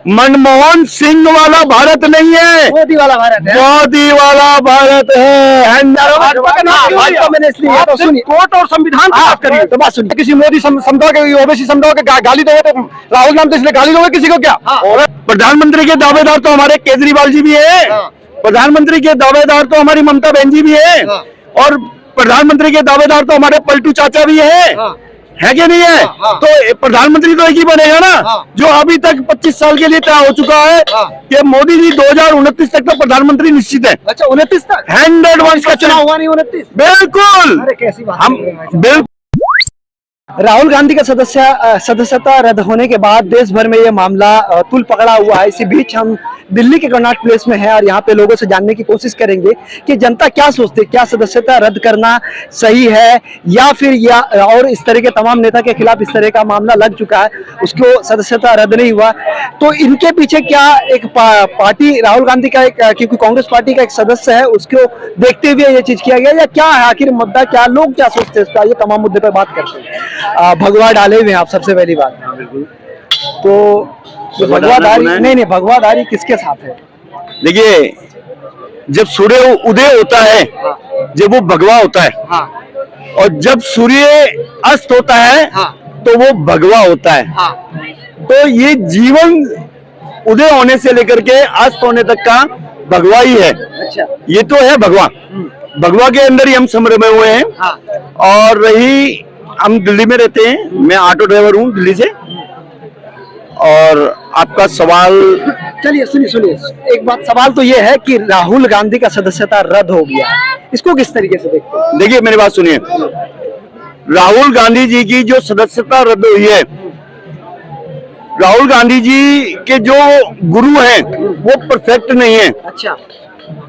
मनमोहन सिंह वाला भारत नहीं है, मोदी वाला भारत है। मोदी वाला भारत है। कोर्ट और संविधान की बात करिए तो बात सुनिए। किसी मोदी समझौते के ओवैसी समझौते के गाली दोगे तो राहुल नाम तो इसलिए गाली दोगे किसी को क्या? और प्रधानमंत्री के दावेदार तो हमारे केजरीवाल जी भी है, प्रधानमंत्री के दावेदार तो हमारी ममता बहन जी भी है, और प्रधानमंत्री के दावेदार तो हमारे पलटू चाचा भी है कि नहीं है? तो प्रधानमंत्री तो एक ही बनेगा ना, जो अभी तक 25 साल के लिए तय हो चुका है कि मोदी जी 2029 तक तो प्रधानमंत्री निश्चित है। अच्छा 29 तक 100 का चुनाव हुआ नहीं 29? बिल्कुल। अरे कैसी बात हम बिल्कुल। राहुल गांधी का सदस्यता रद्द होने के बाद देश भर में ये मामला तुल पकड़ा हुआ है। इसी बीच हम दिल्ली के कर्नाट प्लेस में हैं और यहाँ पे लोगों से जानने की कोशिश करेंगे कि जनता क्या सोचती है, क्या सदस्यता रद्द करना सही है या फिर और इस तरह के तमाम नेता के खिलाफ इस तरह का मामला लग चुका है, उसको सदस्यता रद्द नहीं हुआ, तो इनके पीछे क्या एक पार्टी राहुल गांधी का क्योंकि कांग्रेस पार्टी का एक सदस्य है उसको देखते हुए ये चीज किया गया या क्या है आखिर मुद्दा, क्या लोग क्या सोचते हैं, ये तमाम मुद्दे पर बात करते हैं। भगवा डाले हुए हैं आप, सबसे पहली बात तो भगवाधारी नहीं भगवाधारी किसके साथ है? देखिए, जब सूर्य उदय होता है जब वो भगवा होता है, और जब सूर्य अस्त होता है तो वो भगवा होता है। तो ये जीवन उदय होने से लेकर के अस्त होने तक का भगवा ही है। अच्छा। ये तो है भगवा, भगवा के अंदर ही हम समरमे हुए हैं। और रही, हम दिल्ली में रहते हैं, मैं ऑटो ड्राइवर हूँ दिल्ली से। और आपका सवाल, चलिए सुनिए एक बात, सवाल तो ये है कि राहुल गांधी का सदस्यता रद्द हो गया, इसको किस तरीके से देखते हैं? देखिए मेरी बात सुनिए, राहुल गांधी जी की जो सदस्यता रद्द हुई है, राहुल गांधी जी के जो गुरु हैं वो परफेक्ट नहीं है। अच्छा।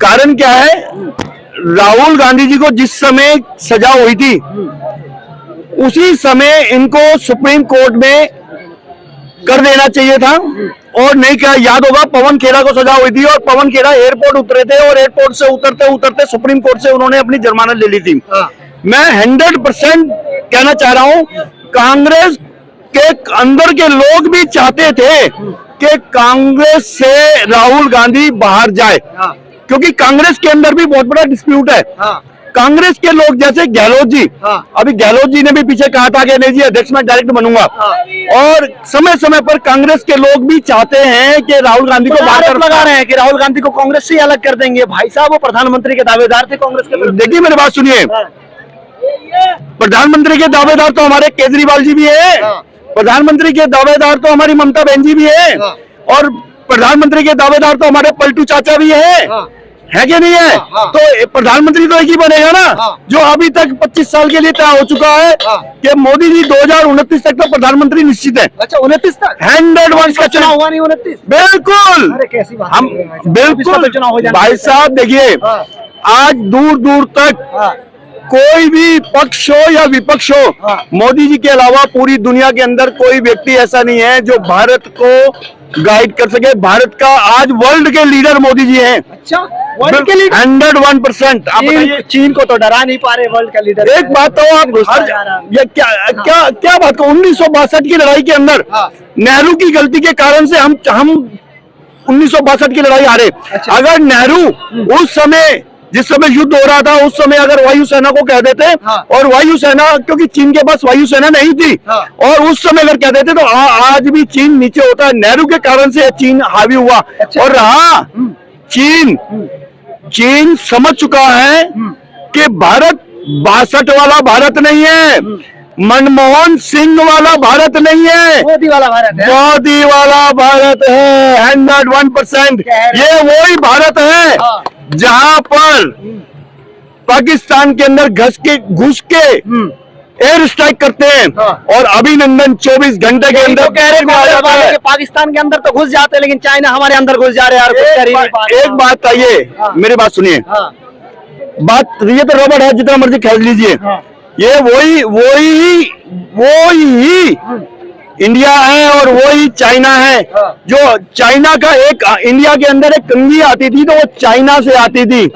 कारण क्या है, राहुल गांधी जी को जिस समय सजा हुई थी उसी समय इनको सुप्रीम कोर्ट में कर देना चाहिए था। और नहीं, क्या याद होगा, पवन खेड़ा को सजा हुई थी और पवन खेड़ा एयरपोर्ट उतरे थे और एयरपोर्ट से उतरते उतरते सुप्रीम कोर्ट से उन्होंने अपनी जमानत ले ली थी। मैं 100% कहना चाह रहा हूं, कांग्रेस के अंदर के लोग भी चाहते थे कि कांग्रेस से राहुल गांधी बाहर जाए, क्योंकि कांग्रेस के अंदर भी बहुत बड़ा डिस्प्यूट है। कांग्रेस के लोग जैसे गहलोत जी, अभी गहलोत जी ने भी पीछे कहा था कि नहीं जी अध्यक्ष मैं डायरेक्ट बनूंगा, और समय समय पर कांग्रेस के लोग भी चाहते हैं कि राहुल गांधी को बाहर लगा रहे हैं कि राहुल गांधी को कांग्रेस से अलग कर देंगे। भाई साहब वो प्रधानमंत्री के दावेदार थे कांग्रेस के। देखिए मेरी बात सुनिए, प्रधानमंत्री के दावेदार तो हमारे केजरीवाल जी भी है, प्रधानमंत्री के दावेदार तो हमारी ममता बहन जी भी है, और प्रधानमंत्री के दावेदार तो हमारे पलटू चाचा भी है कि नहीं है? तो प्रधानमंत्री तो एक ही बनेगा ना, जो अभी तक 25 साल के लिए तय हो चुका है कि मोदी जी 2029 तक तो प्रधानमंत्री निश्चित है। अच्छा 29 तक 100 का चुनाव हुआ नहीं 29? बिल्कुल। अरे कैसी बात, हम बिल्कुल चुनाव हो जाए भाई साहब। देखिए आज दूर दूर तक कोई भी पक्ष हो या विपक्ष हो, मोदी जी के अलावा पूरी दुनिया के अंदर कोई व्यक्ति ऐसा नहीं है जो भारत को गाइड कर सके। भारत का आज वर्ल्ड के लीडर मोदी जी हैं। अच्छा, वर्ल्ड के लीडर 101%। आप बताइए, चीन को तो डरा नहीं पा रहे वर्ल्ड का लीडर। एक बात तो आप क्या बात को 1962 की लड़ाई के अंदर नेहरू की गलती के कारण से हम 1962 की लड़ाई हारे। अगर नेहरू उस समय, जिस समय युद्ध हो रहा था उस समय अगर वायुसेना को कह देते, और वायुसेना, क्योंकि चीन के पास वायुसेना नहीं थी, और उस समय अगर कह देते तो आज भी चीन नीचे होता। नेहरू के कारण से चीन हावी हुआ। और रहा चीन समझ चुका है कि भारत 62 वाला भारत नहीं है, मनमोहन सिंह वाला भारत नहीं है, मोदी वाला भारत है। मोदी वाला भारत है 101%। ये वही भारत है जहां पर पाकिस्तान के अंदर घुस के एयर स्ट्राइक करते हैं, और अभिनंदन 24 घंटे के अंदर कह रहे हैं पाकिस्तान के अंदर तो घुस जाते हैं लेकिन चाइना हमारे अंदर घुस जा रहे हैं। एक बात आइए, मेरी बात सुनिए, बात ये तो रबड़ है, जितना मर्जी खेल लीजिए, ये वही इंडिया है और वही चाइना है। जो चाइना का एक, इंडिया के अंदर एक कंघी आती थी तो वो चाइना से आती थी,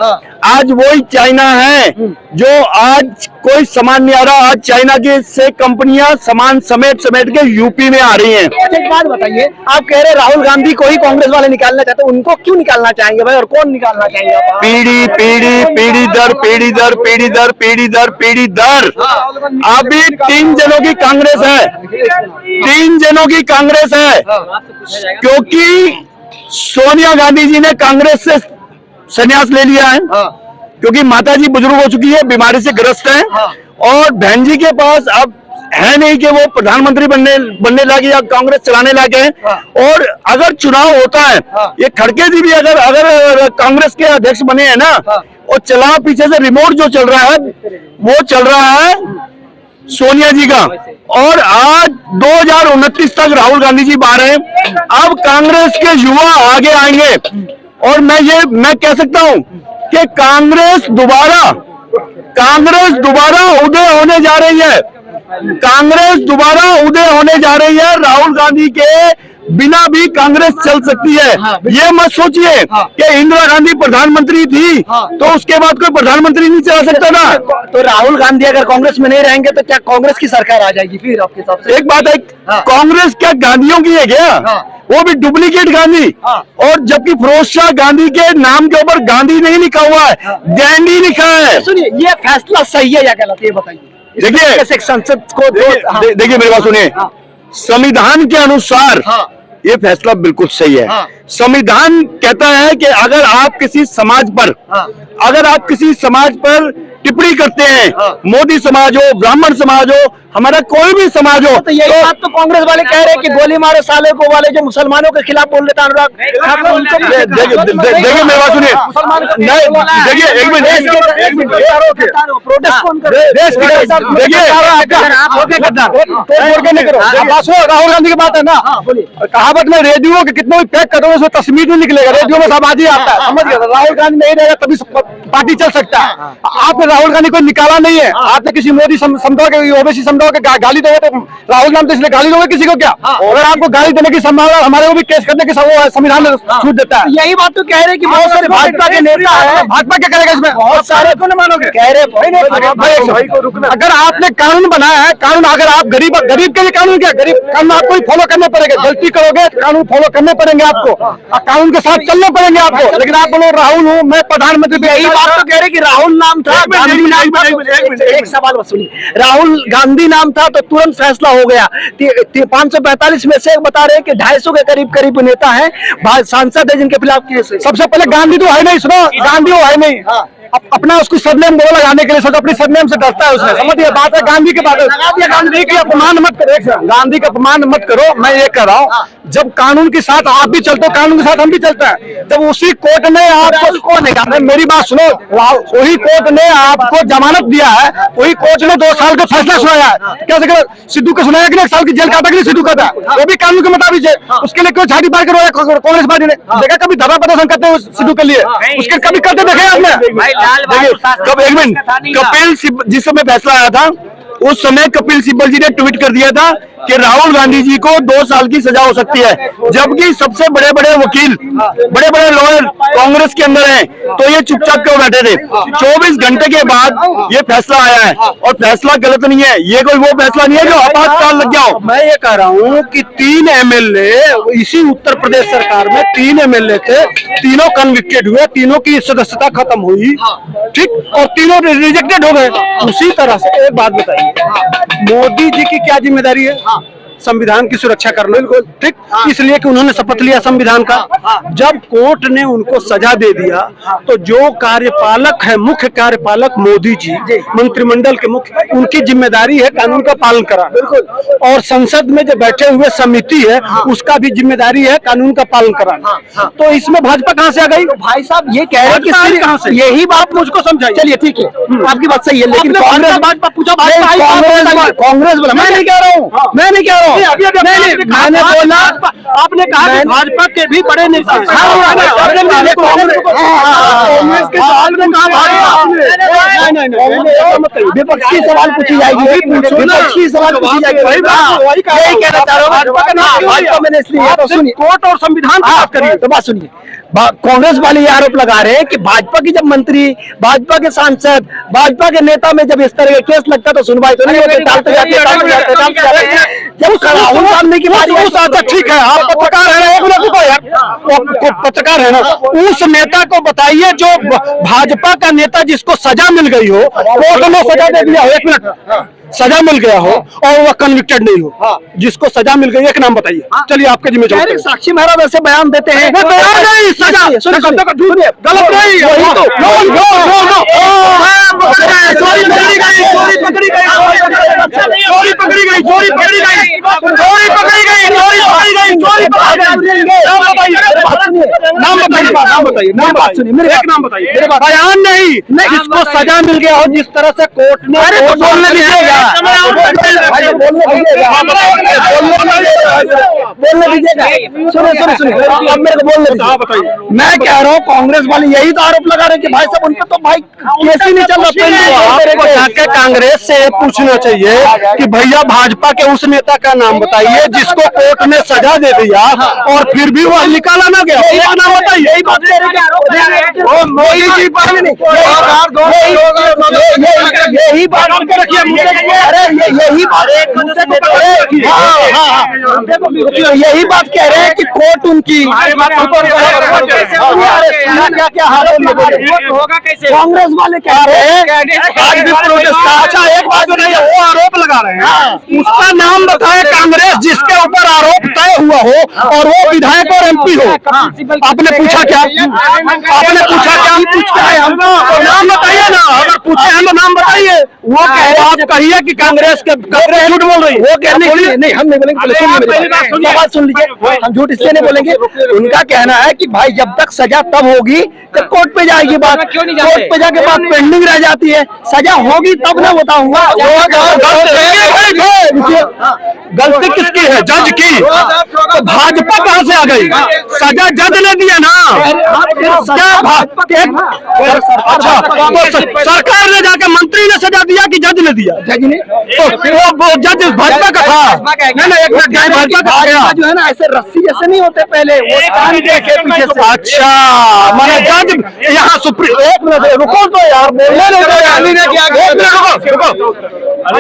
आज वही चाइना है जो आज कोई सामान नहीं आ रहा। आज चाइना की से कंपनियां सामान समेट समेट के यूपी में आ रही हैं। अच्छा, एक बात बताइए, आप कह रहे राहुल गांधी को ही कांग्रेस वाले निकालना चाहते हैं, उनको क्यों निकालना चाहेंगे भाई, और कौन निकालना चाहेंगे आप? पीढ़ी पीढ़ी पीढ़ी दर पीढ़ी दर पीढ़ी दर पीढ़ी दर पीढ़ी दर अभी 3 जनों की कांग्रेस है, 3 जनों की कांग्रेस है, क्योंकि सोनिया गांधी जी ने कांग्रेस से संन्यास ले लिया है, क्योंकि माता जी बुजुर्ग हो चुकी है, बीमारी से ग्रस्त हैं, और बहन जी के पास अब है नहीं कि वो प्रधानमंत्री बनने लगे या कांग्रेस चलाने लगे हैं। और अगर चुनाव होता है, ये खड़गे जी भी अगर कांग्रेस के अध्यक्ष बने हैं ना, और चला पीछे से रिमोट जो चल रहा है वो चल रहा है सोनिया जी का। और आज 2029 तक राहुल गांधी जी बाहर हैं। अब कांग्रेस के युवा आगे आएंगे, और मैं कह सकता हूं कि कांग्रेस दोबारा उदय होने जा रही है। कांग्रेस दोबारा उदय होने जा रही है। राहुल गांधी के बिना भी कांग्रेस चल सकती है। ये मत सोचिए कि इंदिरा गांधी प्रधानमंत्री थी तो उसके बाद कोई प्रधानमंत्री नहीं चला सकता ना। तो राहुल गांधी अगर कांग्रेस में नहीं रहेंगे तो क्या कांग्रेस की सरकार आ जाएगी फिर आपके हिसाब से? एक बात है, कांग्रेस क्या गांधीयों की है क्या? वो भी डुप्लीकेट गांधी। और जबकि फिरोज शाह गांधी के नाम के ऊपर गांधी नहीं लिखा हुआ है, गैंडी लिखा है। सुनिए, ये फैसला सही है या गलत है, ये बताइए। देखिए संसद को देखिए मेरी बात सुनिए, संविधान के अनुसार ये फैसला बिल्कुल सही है। संविधान कहता है कि अगर आप किसी समाज पर टिप्पणी करते हैं, मोदी समाज हो, ब्राह्मण समाज हो, हमारा कोई भी समाज हो, तो यही बात तो कांग्रेस वाले कह रहे हैं कि गोली मारो साले को वाले जो मुसलमानों के खिलाफ बोल रहे थे अनुराग। देखिए मेरी बात सुनिए, देखिए एक मिनट, राहुल गांधी की बात है ना, कहावत में रेडियो के कितने भी पैक करो उसमें तस्वीर नहीं निकलेगा, रेडियो में सब आज ही आता है, समझ गए? राहुल गांधी नहीं रहेगा तभी पार्टी चल सकता है। आपने राहुल गांधी को निकाला नहीं है, आपने किसी मोदी समझौता के ओबीसी समझौता के गाली दोगे तो राहुल नाम तो इसलिए गाली दोगे किसी को क्या? अगर आपको गाली देने की संभावना, हमारे को भी केस करने की संविधान छूट देता है। यही बात तो कह रहे हैं कि बहुत सारे भाजपा के नेता है, भाजपा क्या करेगा इसमें? बहुत सारे को नहीं मानोगे, कह रहे अगर आपने कानून बनाया है, कानून अगर आप गरीब के लिए कानून क्या, गरीब कानून आपको फॉलो करने पड़ेगा। गलती करोगे कानून फॉलो करने पड़ेंगे आपको, कानून के साथ चलने पड़ेंगे आपको। लेकिन आप बोलो राहुल हूँ मैं प्रधानमंत्री, यही बात तो कह रहे कि राहुल नाम था, एक सवाल बस सुनिए, राहुल गांधी नाम था तो तुरंत फैसला हो गया। 545 में से बता रहे हैं कि 250 के करीब नेता हैं, सांसद है जिनके खिलाफ केस है। सबसे पहले गांधी तो है नहीं, सुनो, गांधी वो है नहीं, अपना उसको सरनेम बोलो लगाने के लिए, सोचो अपनी सरनेम से डरता है उसने, समझिए बात है। गांधी की बात है, गांधी की अपमान मत करो, गांधी का अपमान मत करो। मैं ये कह रहा हूँ, जब कानून के साथ आप भी चलते हो, कानून के साथ हम भी चलते हैं। जब उसी कोर्ट ने आपको, कौन है, मेरी बात सुनो, वही कोर्ट ने आपको जमानत दिया है, वही कोर्ट ने 2 साल का फैसला सुनाया है। कैसे सिद्धू को सुनाया कि 1 साल की जेल काटा कि नहीं सिद्धू का था, वो भी कानून के मुताबिक है। उसके लिए क्यों छाती पार करो कांग्रेस पार्टी ने? देखा कभी धरना प्रदर्शन करते हैं सिद्धू के लिए? उसके कभी करते देखे आपने? कब, एक मिनट, कपिल सिब्बल जिस समय फैसला आया था उस समय कपिल सिब्बल जी ने ट्वीट कर दिया था कि राहुल गांधी जी को 2 साल की सजा हो सकती है, जबकि सबसे बड़े बड़े वकील, बड़े बड़े लॉयर कांग्रेस के अंदर हैं, तो ये चुपचाप क्यों बैठे थे? 24 घंटे के बाद ये फैसला आया है, और फैसला गलत नहीं है। ये कोई वो फैसला नहीं है जो आपातकाल लग गया हो। मैं ये कह रहा हूँ कि 3 एमएलए इसी उत्तर प्रदेश सरकार में 3 एमएलए थे, तीनों कन्विक्टेड हुए, तीनों की सदस्यता खत्म हुई, ठीक, और तीनों रिजेक्टेड हो गए। उसी तरह से एक बात बताइए, मोदी जी की क्या जिम्मेदारी है? संविधान की सुरक्षा करना, ठीक, इसलिए कि उन्होंने शपथ लिया संविधान का। जब कोर्ट ने उनको सजा दे दिया तो जो कार्यपालक है, मुख्य कार्यपालक मोदी जी, मंत्रिमंडल के मुख्य, उनकी जिम्मेदारी है कानून का पालन कराना, बिल्कुल। और संसद में जो बैठे हुए समिति है उसका भी जिम्मेदारी है कानून का पालन कराना। तो इसमें भाजपा कहाँ से आ गई? भाई साहब ये कह रहे हैं कि यही बात मुझको समझाइए। चलिए ठीक है, आपकी बात सही है, लेकिन कांग्रेस बोला, मैं नहीं कह रहा हूँ, मैं नहीं कह रहा हूँ, मैंने बोला, आपने कहा कि भाजपा के भी बड़े नेता विपक्षी सवाल पूछी जाएगी, विपक्षी सवाल पूछी जाएगी, यही कहना चाह रहा हूँ। भाजपा मैंने इसलिए, तो सुनिए, कोर्ट और संविधान की बात करिए, तो बात सुनिए, कांग्रेस वाले ये आरोप लगा रहे हैं कि भाजपा की जब मंत्री, भाजपा के सांसद, भाजपा के नेता में जब इस तरह के केस लगता तो सुनवाई तो नहीं होती, टालते जाते। जब राहुल गांधी की बारी ठीक है, आप पत्रकार है, एक मिनट रुको यार, पत्रकार है ना, उस नेता को बताइए जो भाजपा का नेता जिसको सजा मिल गई हो, कोर्ट ने सजा दे दिया हो, एक मिनट, सजा मिल गया हो और वह कन्विक्टेड नहीं हो, जिसको सजा मिल गई, एक नाम बताइए। चलिए आपके जिम्मे चलते हैं। साक्षी महाराज ऐसे बयान देते हैं, बयान नहीं, सजा गलत नहीं, चोरी पकड़ी गई, चोरी पकड़ी गई, चोरी पकड़ी गई, चोरी पकड़ी गई, चोरी पकड़ी गई, चोरी पकड़ी गई, चोरी पकड़ी गई। नाम बताइए, नाम बताइए, नाम बताइए, मेरे एक नाम बताइए। बयान नहीं, जिसको सजा मिल गया हो, जिस तरह से कोर्ट ने बोलने दीजिएगा, बोलने दीजिएगा। सुनिए सुनिए, अब मेरे को बोलने दीजिए, बताइए। मैं कह रहा हूँ कांग्रेस वाले यही तो आरोप लगा रहे हैं कि भाई साहब उनका तो भाई केस ही नहीं चल रहा। आपको जाके कांग्रेस से पूछना चाहिए कि भैया भाजपा के उस नेता का नाम बताइए जिसको कोर्ट ने सजा दे दिया और फिर भी वह निकाला ना गया, एक नाम बताइए। यही बात मोदी जी यही बात रखिए, यही बात कह रहे हैं कि कोर्ट उनकी क्या क्या होगा कैसे, कांग्रेस वाले कह रहे हैं आज भी प्रोटेस्ट। अच्छा एक बात बताइए, वो आरोप लगा रहे हैं, उसका नाम बताए कांग्रेस जिसके ऊपर आरोप तय हुआ हो और वो विधायक और एमपी हो। आपने पूछा क्या, आपने पूछा क्या, हम पूछते हैं, हम नाम बताइए ना, अगर पूछे हैं तो नाम बताइए। वो कह रहे, आप कहिए कि कांग्रेस के झूठ बोल रही है, वो कहने के लिए नहीं, हम नहीं बोलेंगे, बात सुन लीजिए, हम झूठ इसलिए नहीं बोलेंगे। उनका कहना है कि भाई जब तक सजा तब होगी जब कोर्ट पे जाएगी बात, कोर्ट पे जाके बात पेंडिंग रह जाती है, सजा होगी तब ना बताऊंगा। गलती किसकी है, जज की, तो भाजपा कहां से आ गई, सजा जज ने दिया ना। अच्छा तो सरकार ने जाकर मंत्री ने सजा दिया कि जज ने दिया, जज ने, तो वो जज भाजपा का था, नहीं एक मिनट, भाजपा का गया जो है ना, ऐसे रस्सी जैसे नहीं होते पहले, वो कान देखे पीछे से। अच्छा माने जज यहाँ सुप्रीम, एक मिनट रुको तो यार, बोलने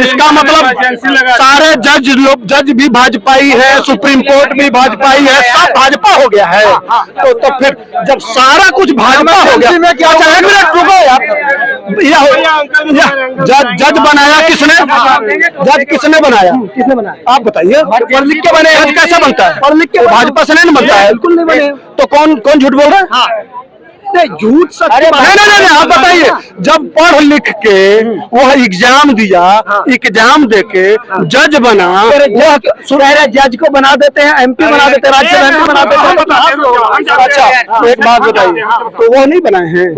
इसका मतलब सारे जज लोग, जज भी भाजपाई है, सुप्रीम कोर्ट भी भाजपाई है, सब भाजपा हो गया है। तो फिर जब सारा कुछ भाजपा हो गया, अच्छा एक मिनट रुको यार, जज बनाया किसने, जज किसने बनाया, किसने बनाया आप बताइए, पढ़ लिख के बने, जज कैसे बनता है, पढ़ लिख के भाजपा से नहीं बनता है, बिल्कुल नहीं बने। तो कौन कौन झूठ बोल रहा है, झूठ सच, नहीं आप बताइए। जब पढ़ लिख के वह एग्जाम दिया, एग्जाम देके जज बना, वह जज को बना देते हैं, एमपी बना देते हैं, राज्य एमपी बना देते हैं। अच्छा तो एक बात बताइए, तो वो नहीं बनाए हैं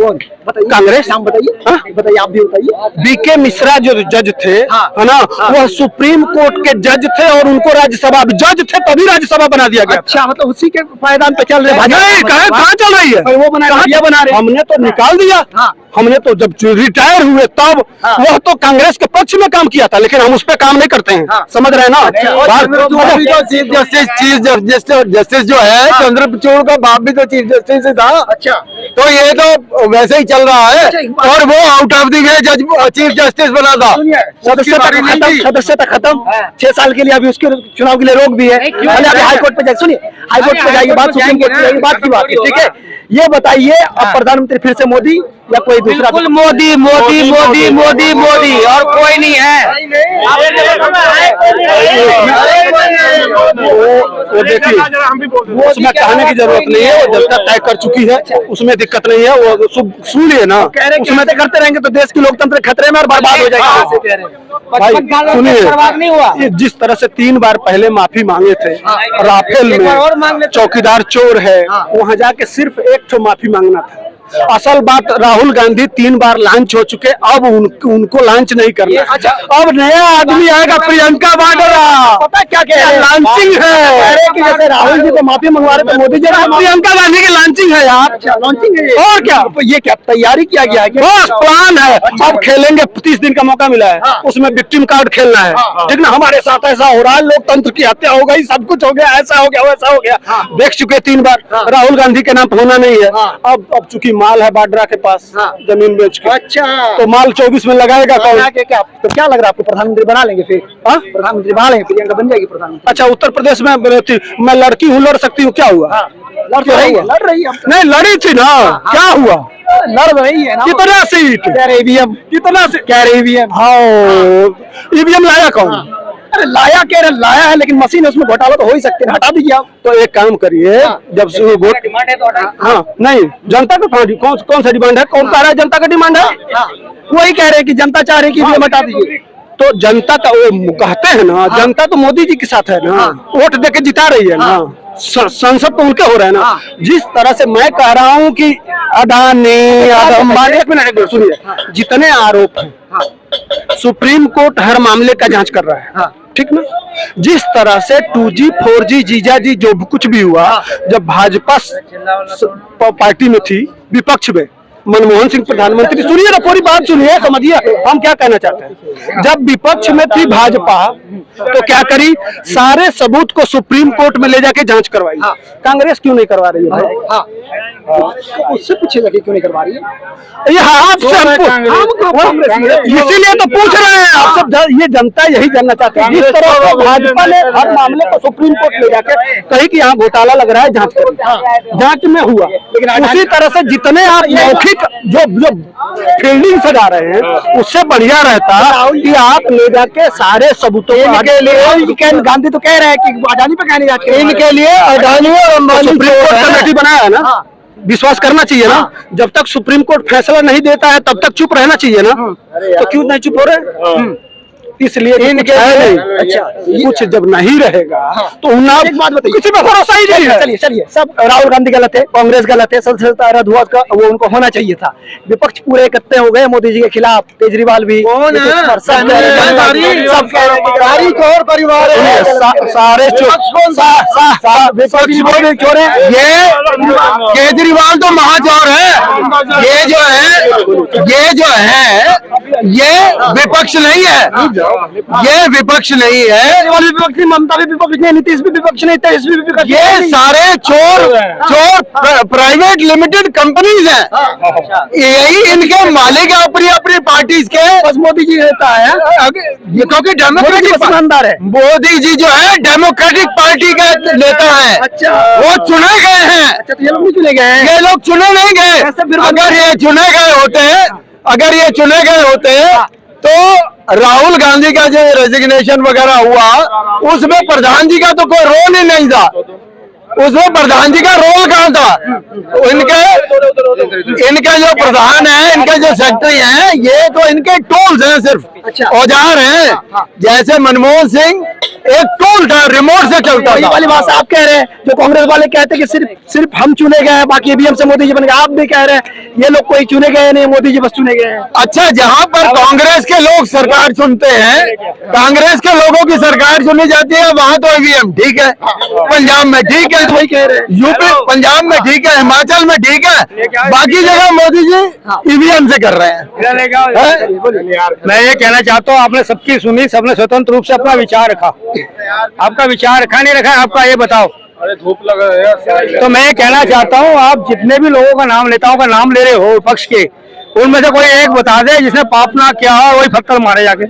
कांग्रेस, नाम बताइए, बताइए आप भी बताइए। बीके मिश्रा जो जज थे है ना, वह सुप्रीम कोर्ट के जज थे और उनको राज्यसभा जज थे तभी राज्यसभा बना दिया गया। अच्छा मतलब उसी के पायदान पे चल रहे हैं, कहाँ चल रही है, वो बना रहे, हमने तो निकाल दिया। हमने तो जब रिटायर हुए तब वह तो कांग्रेस के पक्ष में काम किया था, लेकिन हम उस पर काम नहीं करते हैं, समझ रहे हैं ना। चीफ जस्टिस जो है चंद्रचूड़ का बाप भी तो चीफ जस्टिस था। अच्छा तो ये तो वैसे ही चल रहा है, और वो आउट ऑफ द वे जज चीफ जस्टिस बना था, सदस्यता खत्म 6 साल के लिए, अभी उसके चुनाव के लिए रोक भी है। हाईकोर्ट पे जाए, सुनिए हाईकोर्ट पे जाइए, बात सुप्रीम कोर्ट पे जाइए, बात की बात है, ठीक है। ये बताइए अब प्रधानमंत्री फिर से मोदी या कोई दूसरा, बिल्कुल मोदी मोदी मोदी मोदी मोदी और कोई नहीं है। वो देखिए उसमें कहने की जरूरत नहीं है, वो जनता तय कर चुकी है, उसमें दिक्कत नहीं है, वो सुन लिए ना, उसमें तो करते रहेंगे तो देश की लोकतंत्र खतरे में और बर्बाद हो जाएगा। भाई सुनिए, जिस तरह से 3 बार पहले माफी मांगे थे राफेल में, चौकीदार चोर है, वहाँ जाके सिर्फ एक ठो माफी मांगना था, असल बात राहुल गांधी 3 बार लॉन्च हो चुके, अब उनको लॉन्च नहीं करना। अच्छा, अब नया आदमी आएगा, प्रियंका वाड्रा। पता क्या कह रहे हैं? लॉन्चिंग कह रहे हैं कि जैसे राहुल जी तो माफी मंगवा रहे थे, मोदी जी प्रियंका गांधी की लॉन्चिंग है यार। लॉन्चिंग है ये। और क्या, ये क्या तैयारी किया गया है क्या? बस प्लान है। अब खेलेंगे, 30 दिन का मौका मिला है, उसमें विक्टिम कार्ड खेलना है। ठीक ना, हमारे साथ ऐसा हो रहा है, लोकतंत्र की हत्या हो गई, सब कुछ हो गया, ऐसा हो गया, वैसा हो गया। देख चुके 3 बार। राहुल गांधी के नाम होना नहीं है। अब चूंकि माल है वाड्रा के पास, जमीन बेच के, अच्छा, तो माल 24 में लगाएगा कौन? क्या तो क्या लग रहा है आपको? प्रधानमंत्री बना लेंगे फिर? प्रधानमंत्री बना लेंगे, प्रियंका बन जाएगी प्रधानमंत्री। अच्छा, उत्तर प्रदेश में मैं लड़की हूँ, लड़ सकती हूँ, क्या हुआ? लड़ रही है नहीं, लड़ी थी ना, क्या हुआ? लड़ रही है ना। कितना सीट? ईवीएम कितना सीट? कह रहे ईवीएम। हाँ, ईवीएम लाया कौन? अरे लाया कह रहे, लाया है, लेकिन मशीन उसमें घोटाला तो हो ही सकते हैं, हटा दीजिए आप। तो एक काम करिए, जब वोट, हाँ नहीं, जनता का कौन सा डिमांड है? कौन कह रहा है जनता का डिमांड है? वही कह रहे हैं कि जनता चाह रही है कि ईवीएम हटा दीजिए। तो जनता का वो कहते हैं ना, जनता तो मोदी जी के साथ है ना, वोट देके जिता रही है ना, संसद तो उनके हो रहे हैं ना। जिस तरह से मैं कह रहा हूँ कि अडानी, अंबानी, एक मिनट सुनिए, जितने आरोप हैं सुप्रीम कोर्ट हर मामले का जांच कर रहा है, ठीक ना। जिस तरह से 2G 4G जीजाजी जो कुछ भी हुआ, जब भाजपा पार्टी में थी, विपक्ष में, मनमोहन सिंह प्रधानमंत्री, सुनिए ना, पूरी बात सुनिए, समझिए हम क्या कहना चाहते हैं। जब विपक्ष में थी भाजपा, तो क्या करी? सारे सबूत को सुप्रीम कोर्ट में ले जाके जांच करवाई। कांग्रेस क्यों नहीं करवा रही है भाई? उससे पूछेगा कि क्यों नहीं करवा रही है? ये आपसे इसीलिए तो पूछ रहे हैं आप सब। ये जनता यही जानना चाहती है। जिस तरह से भाजपा ने हर मामले को सुप्रीम कोर्ट ले जाके कही कि यहाँ घोटाला लग रहा है, जांच करो, जांच में हुआ। उसी तरह से जितने आप मौखिक जो फील्डिंग से जा रहे हैं, उससे बढ़िया रहता कि आप ले जाके सारे सबूतों को इनके लिए गांधी तो कह रहे हैं कि अडानी पे कहने जाके, इनके लिए अडानी और अंबानी सुप्रीम कोर्ट कमेटी बनाया है ना, विश्वास करना चाहिए ना। जब तक सुप्रीम कोर्ट फैसला नहीं देता है, तब तक चुप रहना चाहिए ना। तो क्यों नहीं चुप हो रहे? इसलिए इनके नहीं। अच्छा, कुछ जब नहीं रहेगा तो एक बात बताइए, किसी पे भरोसा ही नहीं है। चलिए सब राहुल गांधी गलत है, कांग्रेस गलत है, सदस्यता रद्द हुआ का वो उनको होना चाहिए था। विपक्ष पूरे इकट्ठे हो गए मोदी जी के खिलाफ, केजरीवाल भी, सब परिवार सारे ये केजरीवाल तो महाचौर है। ये विपक्ष नहीं है, ये विपक्ष नहीं है। विपक्ष, ममता भी विपक्ष नहीं, नीतीश भी विपक्ष नहीं, तेज भी विपक्ष। ये सारे चोर प्राइवेट लिमिटेड कंपनीज हैं। यही इनके मालिक है अपनी पार्टीज के। बस मोदी जी रहता है क्योंकि डेमोक्रेटिक ईमानदार है। मोदी जी जो है डेमोक्रेटिक पार्टी का नेता है। अच्छा, वो चुने गए हैं। अच्छा, तो ये लोग नहीं चुने गए हैं? ये लोग चुने नहीं गए। अगर ये चुने गए होते, तो राहुल गांधी का जो रेजिग्नेशन वगैरह हुआ, उसमें प्रधान जी का तो कोई रोल ही नहीं था। उसमें प्रधान जी का रोल कहाँ था? इनके जो प्रधान है, इनके जो सेक्रेटरी हैं, ये तो इनके टूल्स हैं, सिर्फ औजार हैं। जैसे मनमोहन सिंह एक टूल था, रिमोट से चलता था। वाली बात आप कह रहे हैं, जो कांग्रेस वाले कहते हैं कि सिर्फ हम चुने गए हैं, बाकी ईवीएम से मोदी जी बन गए। आप भी कह रहे हैं ये लोग कोई चुने गए नहीं, मोदी जी बस चुने गए हैं। अच्छा, जहाँ पर कांग्रेस के लोग सरकार चुनते हैं, कांग्रेस के लोगों की सरकार चुनी जाती है, वहाँ तो ईवीएम ठीक है, पंजाब में ठीक है, वही कह रहे हैं, यूपी पंजाब में ठीक है, हिमाचल में ठीक है, बाकी जगह मोदी जी ईवीएम से कर रहे हैं। मैं ये कहना चाहता हूँ, आपने सबकी सुनी, सबने स्वतंत्र रूप से अपना विचार रखा। आपका विचार रखा नहीं रखा, आपका ये बताओ। अरे धूप लगा है। तो मैं कहना चाहता हूँ, आप जितने भी लोगों का नाम, नेताओं का नाम ले रहे हो विपक्ष के, उनमें से कोई एक बता दे जिसने पाप ना किया हो, वही फत्तर मारे जाके।